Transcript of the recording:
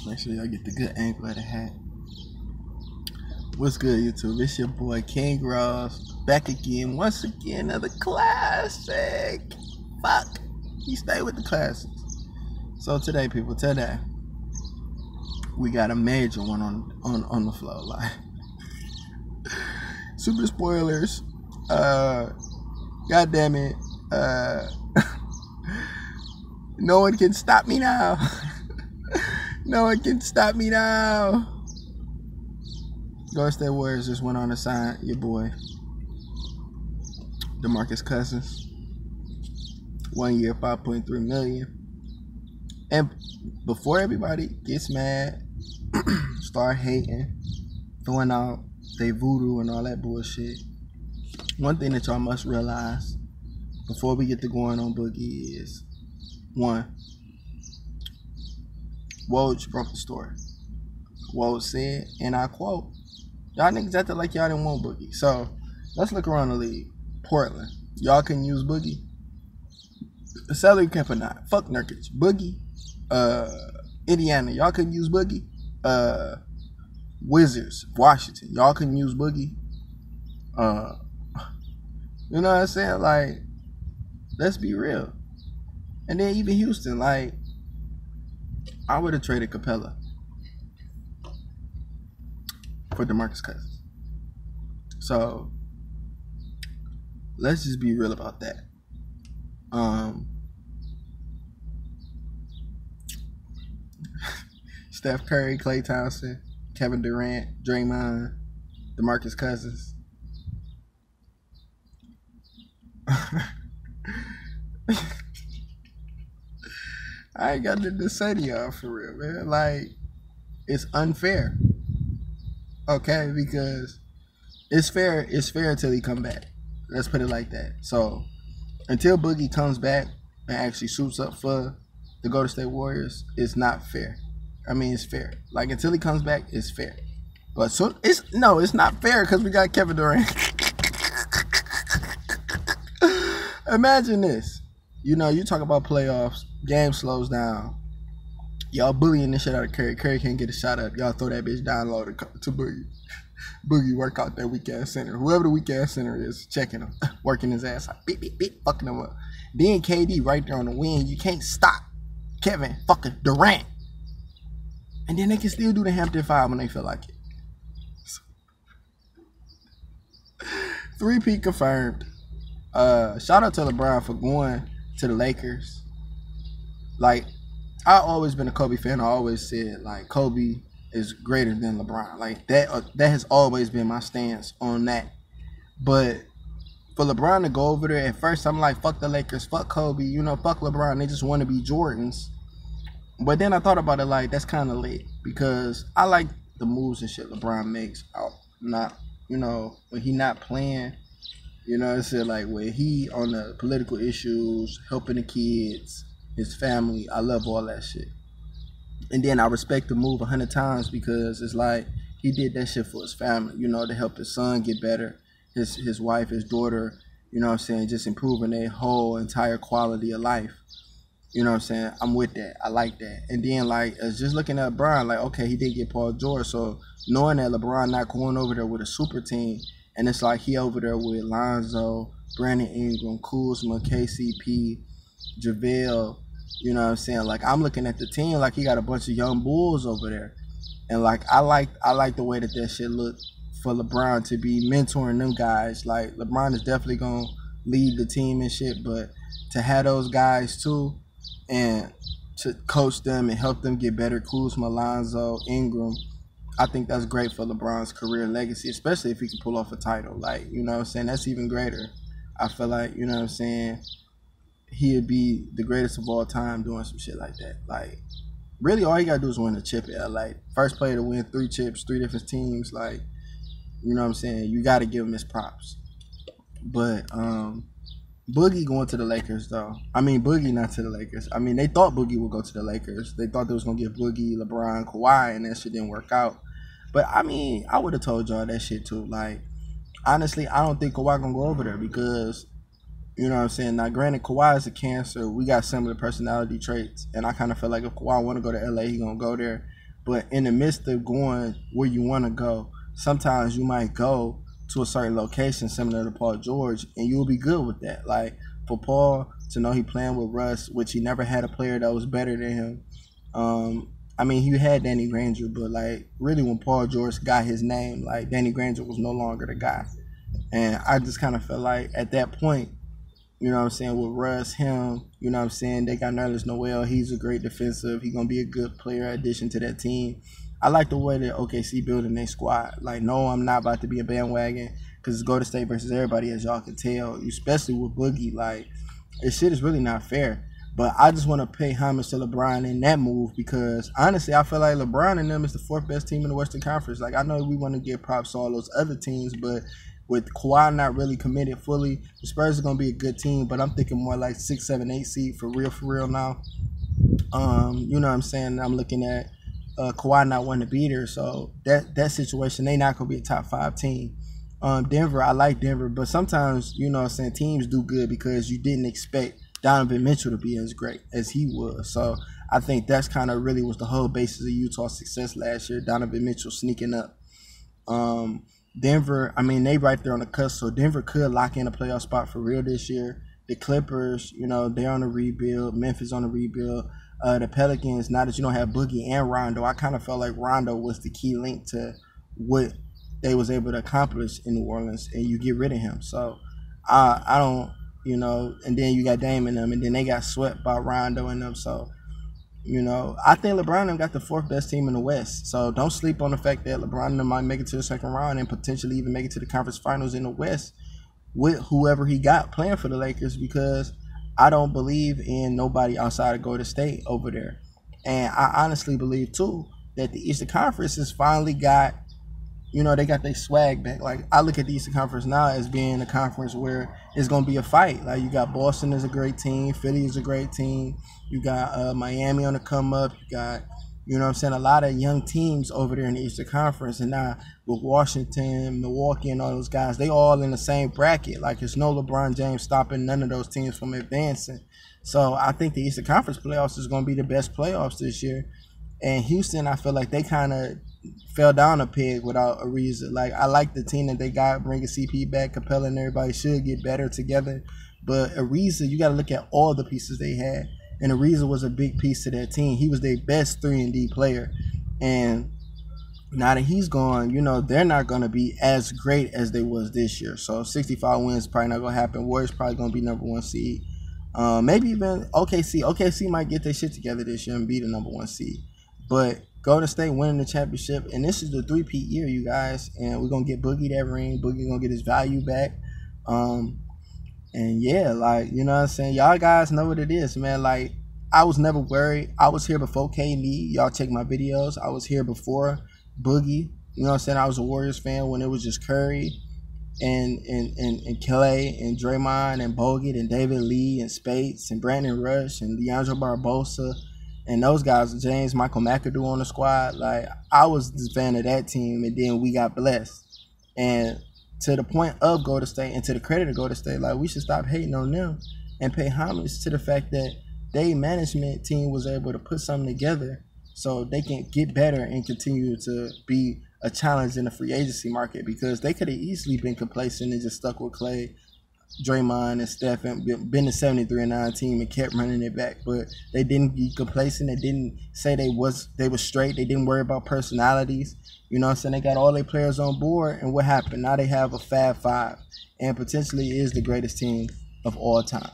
Make sure y'all get the good angle of the hat. What's good, YouTube? It's your boy King Ross back again, once again, another classic. Fuck, you stay with the classics. So today, people, we got a major one on the flow. Like super spoilers. God damn it. No one can stop me now. No one can stop me now. Golden State Warriors just went on to sign your boy DeMarcus Cousins. 1 year, $5.3 million. And before everybody gets mad, start hating, throwing out they voodoo and all that bullshit, one thing that y'all must realize before we get to going on Boogie is, one, Woj broke the story. Woj said, and I quote, "Y'all niggas acted like y'all didn't want Boogie." So let's look around the league. Portland, y'all can use Boogie. The salary cap or not. Fuck Nurkic. Boogie. Indiana, y'all can use Boogie. Wizards, Washington, y'all can use Boogie. You know what I'm saying? Like, let's be real. And then even Houston, like, I would have traded Capella for DeMarcus Cousins. So let's just be real about that. Steph Curry, Klay Thompson, Kevin Durant, Draymond, DeMarcus Cousins. I ain't got nothing to say to y'all for real, man. Like, it's unfair. Okay, because it's fair until he come back. Let's put it like that. So until Boogie comes back and actually suits up for the Golden State Warriors, it's not fair. I mean, it's fair. Like, until he comes back, it's fair. But soon, it's not fair because we got Kevin Durant. Imagine this. You know, you talk about playoffs, game slows down. Y'all bullying the shit out of Curry. Curry can't get a shot up. Y'all throw that bitch down low to Boogie. Boogie work out that weak ass center. Whoever the weak ass center is, checking him, working his ass out, beep, beep, beep, fucking him up. Then KD right there on the wing. You can't stop Kevin fucking Durant. And then they can still do the Hampton 5 when they feel like it. 3P confirmed. Shout out to LeBron for going to the Lakers. Like, I've always been a Kobe fan. I always said, like, Kobe is greater than LeBron. Like, that has always been my stance on that. But for LeBron to go over there, at first I'm like, fuck the Lakers, fuck Kobe, you know, fuck LeBron. They just want to be Jordans. But then I thought about it, like, that's kind of late, because I like the moves and shit LeBron makes out, not, you know, when he not playing, you know, it's like when he on the political issues, helping the kids, his family. I love all that shit. And then I respect the move 100 times because it's like he did that shit for his family, you know, to help his son get better, his wife, his daughter, you know what I'm saying, just improving their whole entire quality of life. You know what I'm saying? I'm with that. I like that. And then, like, just looking at LeBron, like, okay, he did get Paul George. So knowing that LeBron not going over there with a super team, and it's like he over there with Lonzo, Brandon Ingram, Kuzma, KCP, JaVale, you know what I'm saying? Like, I'm looking at the team like he got a bunch of young bulls over there. And, like, I like the way that shit looked for LeBron to be mentoring them guys. Like, LeBron is definitely going to lead the team and shit, but to have those guys, too, and to coach them and help them get better, Kuzma, Lonzo, Ingram, I think that's great for LeBron's career and legacy, especially if he can pull off a title. Like, you know what I'm saying? That's even greater. I feel like, you know what I'm saying, he'd be the greatest of all time doing some shit like that. Like, really all you got to do is win a chip at LA. First player to win 3 chips, 3 different teams. Like, you know what I'm saying? You got to give him his props. But, Boogie going to the Lakers, though. I mean, Boogie not to the Lakers. I mean, they thought Boogie would go to the Lakers. They thought they was going to give Boogie, LeBron, Kawhi, and that shit didn't work out. But, I mean, I would have told y'all that shit, too. Like, honestly, I don't think Kawhi going to go over there because, you know what I'm saying? Now, granted, Kawhi is a Cancer. We got similar personality traits. And I kind of feel like if Kawhi want to go to LA, he going to go there. But in the midst of going where you want to go, sometimes you might go to a certain location similar to Paul George, and you'll be good with that. Like for Paul to know he playing with Russ, which he never had a player that was better than him. I mean, he had Danny Granger, but like really when Paul George got his name, like Danny Granger was no longer the guy. And I just kind of felt like at that point, you know what I'm saying, with Russ, him, you know what I'm saying, they got Nerlens Noel. He's a great defensive. He's going to be a good player addition to that team. I like the way that OKC building their squad. Like, no, I'm not about to be a bandwagon because it's Golden State versus everybody, as y'all can tell, especially with Boogie. Like, this shit is really not fair. But I just want to pay homage to LeBron in that move because, honestly, I feel like LeBron and them is the fourth best team in the Western Conference. Like, I know we want to give props to all those other teams, but with Kawhi not really committed fully, the Spurs are going to be a good team, but I'm thinking more like 6, 7, 8 seed for real now. You know what I'm saying? I'm looking at Kawhi not wanting to be there, so that situation, they not going to be a top 5 team. Denver, I like Denver, but sometimes, you know what I'm saying, teams do good because you didn't expect Donovan Mitchell to be as great as he was. So I think that's kind of really was the whole basis of Utah's success last year, Donovan Mitchell sneaking up. Denver, I mean, they right there on the cusp, so Denver could lock in a playoff spot for real this year. The Clippers, you know, they're on a rebuild. Memphis on a rebuild. The Pelicans, now that you don't have Boogie and Rondo, I kind of felt like Rondo was the key link to what they was able to accomplish in New Orleans, and you get rid of him. So I don't, you know, and then you got Dame and them, and then they got swept by Rondo and them. So, you know, I think LeBron and them got the 4th best team in the West. So don't sleep on the fact that LeBron and them might make it to the second round and potentially even make it to the conference finals in the West with whoever he got playing for the Lakers, because I don't believe in nobody outside of Golden State over there. And I honestly believe, too, that the Eastern Conference has finally got, you know, they got their swag back. Like, I look at the Eastern Conference now as being a conference where it's going to be a fight. Like, you got Boston is a great team. Philly is a great team. You got Miami on the come up. You got, you know what I'm saying, a lot of young teams over there in the Eastern Conference. And now with Washington, Milwaukee, and all those guys, they all in the same bracket. Like, there's no LeBron James stopping none of those teams from advancing. So I think the Eastern Conference playoffs is going to be the best playoffs this year. And Houston, I feel like they kind of fell down a peg without a reason. Like, I like the team that they got, bringing CP back. Capella and everybody should get better together. But Ariza, you got to look at all the pieces they had. And Ariza was a big piece to that team. He was their best 3-and-D player. And now that he's gone, you know, they're not going to be as great as they was this year. So 65 wins probably not going to happen. Warriors probably going to be number 1 seed. Maybe even OKC. OKC might get their shit together this year and be the number 1 seed. But Golden State winning the championship, and this is the 3-peat year, you guys, and we're going to get Boogie that ring. Boogie going to get his value back. And yeah, like, you know what I'm saying? Y'all guys know what it is, man. Like, I was never worried. I was here before KD. Y'all check my videos. I was here before Boogie. You know what I'm saying? I was a Warriors fan when it was just Curry and Clay and Draymond and Bogut and David Lee and Spates and Brandon Rush and Leandro Barbosa and those guys, James Michael McAdoo on the squad. Like, I was a fan of that team, and then we got blessed. And to the point of Golden State and to the credit of Golden State, like, we should stop hating on them and pay homage to the fact that their management team was able to put something together so they can get better and continue to be a challenge in the free agency market, because they could have easily been complacent and just stuck with Clay, Draymond, and Steph and been the 73-9 team and kept running it back. But they didn't be complacent. They didn't say they was straight. They didn't worry about personalities. You know what I'm saying? They got all their players on board, and what happened? Now they have a Fab Five and potentially is the greatest team of all time.